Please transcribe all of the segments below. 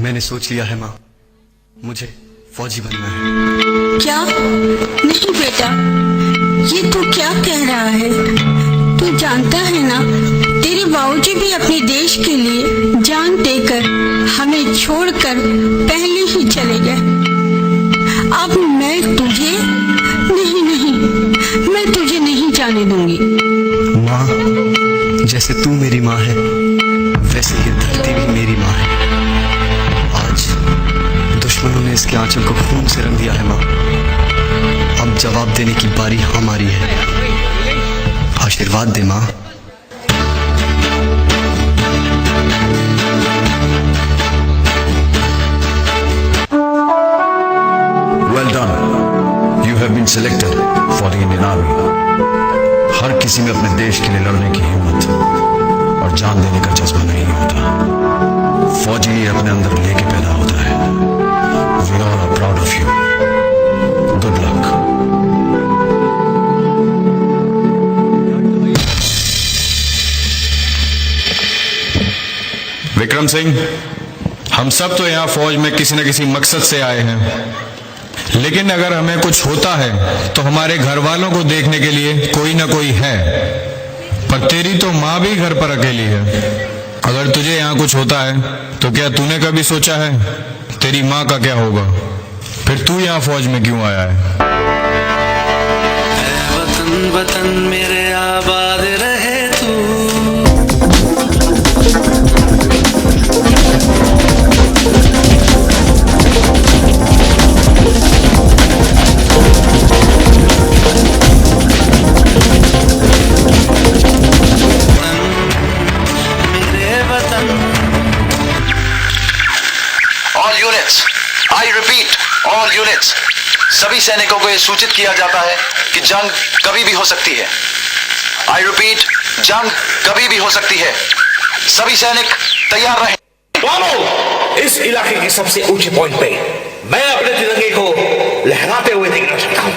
मैंने सोच लिया है माँ, मुझे फौजी बनना है। क्या? नहीं बेटा, ये तू क्या कह रहा है? तू जानता है ना, तेरे बाबूजी भी अपने देश के लिए जान देकर हमें छोड़कर पहले ही चले गए। अब मैं तुझे नहीं, मैं तुझे नहीं जाने दूंगी। माँ, जैसे तू मेरी माँ है, वैसे ये धरती भी मेरी माँ है। आज दुश्मनों ने इसके आंचल को खून से रंग दिया है माँ। अब जवाब देने की बारी हमारी है। आशीर्वाद दे माँ। Well done. You have been selected for the Indian Army. हर किसी में अपने देश के लिए लड़ने की हिम्मत और जान देने का जज्बा नहीं होता। फौजी ये अपने अंदर लेके पैदा होता है। We all are proud of you. Good luck. Vikram Singh, हम सब तो यहाँ फौज में किसी न किसी मकसद से आए हैं, लेकिन अगर हमें कुछ होता है तो हमारे घर वालों को देखने के लिए कोई ना कोई है। पर तेरी तो माँ भी घर पर अकेली है। अगर तुझे यहाँ कुछ होता है तो क्या तूने कभी सोचा है तेरी माँ का क्या होगा? फिर तू यहाँ फौज में क्यों आया है? वतन वतन मेरे आबाद रहे तू। All units, I repeat, all units, सभी सैनिकों को यह सूचित किया जाता है कि जंग कभी भी हो सकती है। आई रिपीट, जंग कभी भी हो सकती है। सभी सैनिक तैयार रहें। दोनों इस इलाके के सबसे ऊंचे पॉइंट पे मैं अपने तिरंगे को लहराते हुए देखना चाहता हूं।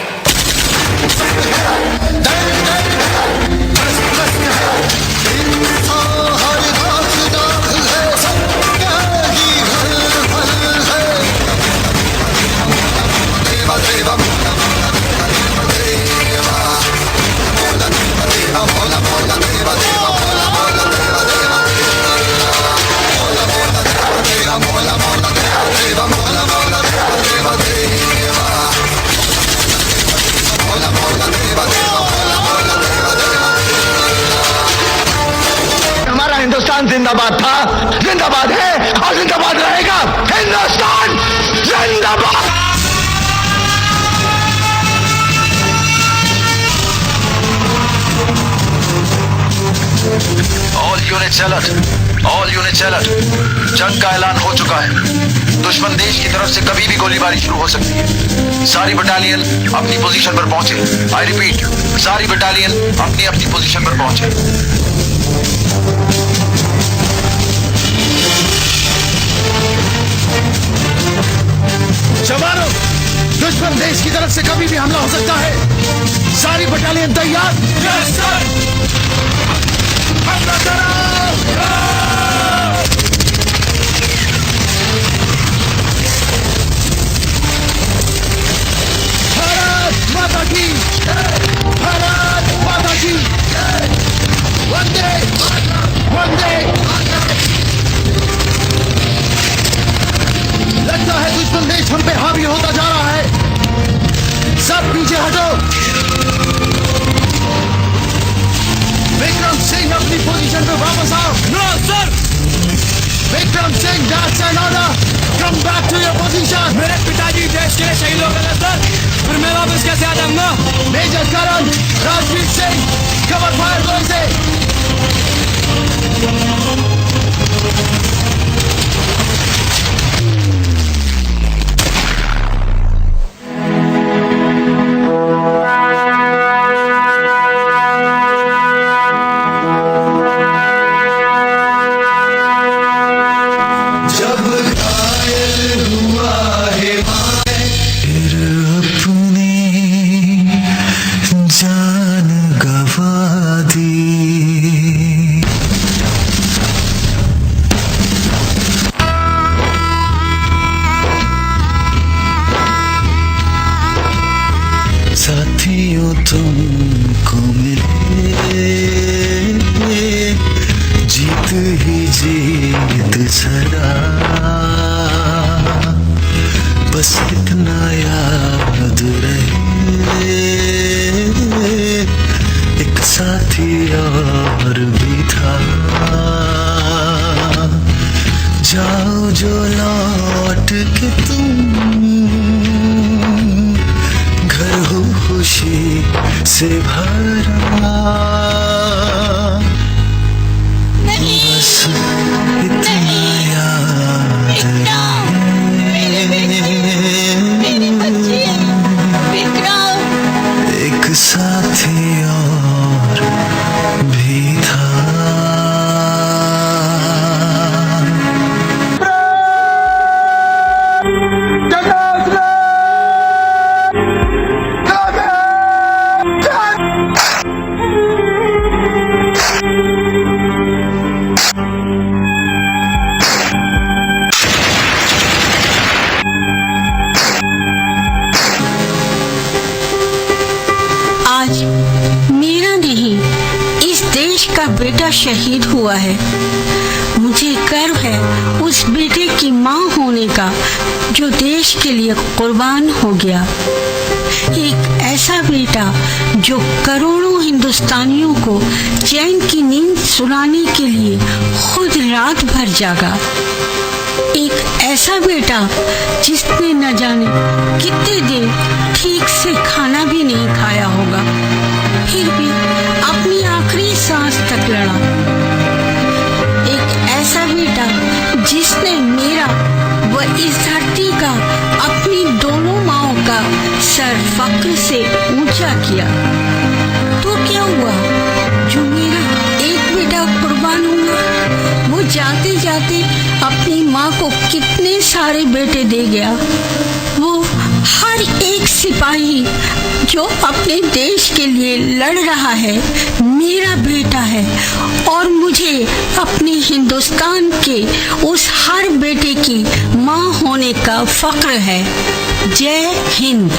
हमारा हिंदुस्तान जिंदाबाद था, जिंदाबाद है और जिंदाबाद रहेगा। हिंदुस्तान जिंदाबाद। All units alert, all units alert, जंग का ऐलान हो चुका है। दुश्मन देश की तरफ से कभी भी गोलीबारी शुरू हो सकती है। सारी बटालियन अपनी पोजीशन पर पहुंचे। आई रिपीट, सारी बटालियन अपनी अपनी पोजीशन पर पहुंचे। जवानों, दुश्मन देश की तरफ से कभी भी हमला हो सकता है। सारी बटालियन तैयार। Yes sir. हमला करो। भारत माता की, भारत माता की, वंदे वंदे। लगता है दुश्मन देश हम पे हावी होता जा रहा है। सब पीछे हटो। विक्रम सिंह अपनी पोजीशन पे वापस आओ। No sir. Vikram Singh, that's an order. Come back to your position. मेरे पिताजी देश के लिए शहीद हो गए सर, फिर मैं वापस कैसे आ जाऊंगा? मेजर करण राजवीर सिंह, कवर फायर दो इसे। जब घायल हुआ है मैं, फिर अपनी साथियों तुमको मिले जीत ही जीत सदा, बस इतना याद रहे एक साथी और भी था। जाओ जो लौट के तुम घर हो खुशी से भरा, बस इतना याद एक साथी और भी था। आज मेरा नहीं, इस देश का बेटा शहीद हुआ है। मुझे गर्व है उस बेटे की माँ होने का जो देश के लिए कुर्बान हो गया। एक ऐसा बेटा जो करोड़ों हिंदुस्तानियों को चैन की नींद सुलाने के लिए खुद रात भर जागा। एक ऐसा बेटा जिसने न जाने कितने दिन ठीक से खाना भी नहीं खाया होगा, फिर भी अपनी आखिरी सांस तक लड़ा। एक ऐसा बेटा जिसने मेरा व इस धरती का, अपनी दोनों माँओं का सर फक्र से ऊंचा किया। तो क्या हुआ जो मेरा एक बेटा कुर्बान हुआ, वो जाते जाते अपनी माँ को कितने सारे बेटे दे गया। वो हर एक सिपाही जो अपने देश के लिए लड़ रहा है मेरा बेटा है, और मुझे अपने हिंदुस्तान के उस हर बेटे की माँ होने का फक्र है। जय हिंद।